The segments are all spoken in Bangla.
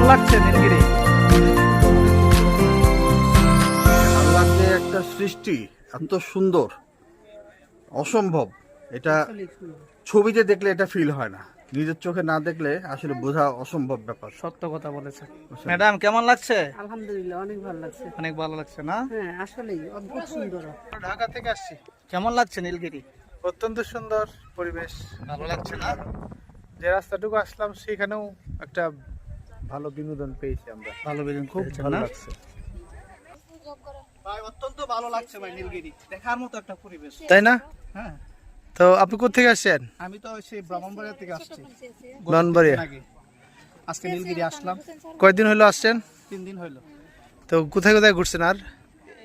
লাগছে নীলগিরি? আল্লাহর যে একটা সৃষ্টি এত সুন্দর, অসম্ভব। এটা ছবিতে দেখলে এটা ফিল হয় না, নিজের চোখে না দেখলে আসলে বোঝা অসম্ভব ব্যাপার। সত্য কথা বলেছেন। ম্যাডাম কেমন লাগছে? আলহামদুলিল্লাহ অনেক ভালো লাগছে। অনেক ভালো লাগছে না? হ্যাঁ আসলেই অদ্ভুত সুন্দর। ঢাকা থেকে আসছি। কেমন লাগছে নীলগিরি? অত্যন্ত সুন্দর পরিবেশ। ভালো লাগছে না? যে রাস্তাটুকু আসলাম সেখানেও একটা ভালো বিনোদন পেয়েছি আমরা। ভালো বেলুন খুব পেয়েছেন ভালো না? লাগছে। ভাই অত্যন্ত ভালো লাগছে ভাই নীলগিরি, দেখার মতো একটা পরিবেশ। তাই না? হ্যাঁ, তো আপনি কোথেকে আসছেন? আমি তো সেই ব্রাহ্মণবাড়িয়া থেকে আসছি। ব্রাহ্মণবাড়িয়া। আগে আজকে নীলগিরি আসলাম, কয়দিন হলো আসছেন? 3 দিন হইলো। তো কোথায় কোথায় ঘুরছেন আর?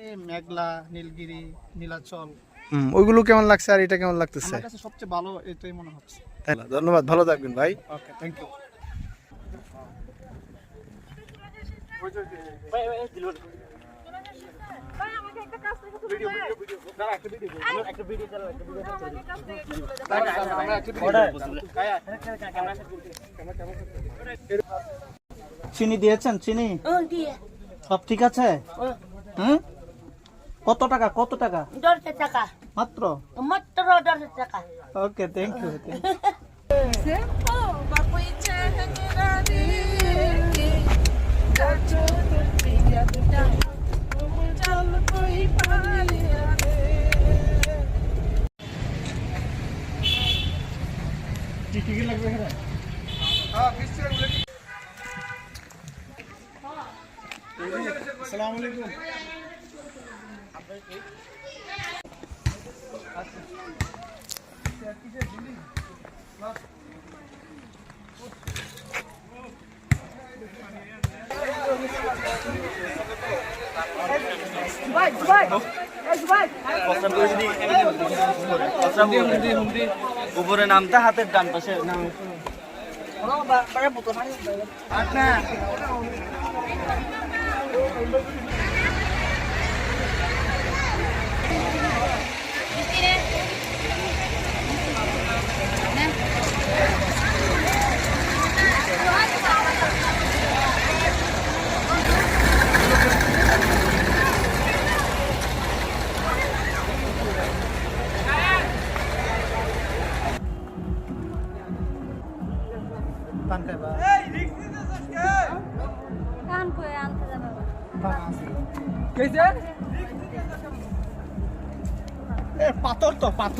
এই মেঘলা, নীলগিরি, নীলাচল, ওইগুলো কেমন লাগছে আর এটা কেমন লাগতেছে? আমার কাছে সবচেয়ে ভালো এটাই মনে হচ্ছে। ধন্যবাদ, ভালো থাকবেন ভাই। ওকে, থ্যাংক ইউ। চিনি দিয়েছেন? চিনি সব ঠিক আছে? হুম, কত টাকা? কত টাকা? 10 টাকা মাত্র? মাত্র 10 টাকা। ওকে, থ্যাংক ইউ। আসসালামু আলাইকুম। উপরে নামতে হাতের ডান পাশে নাম কান কই আনতে যাবে? পাথর তো পাথর।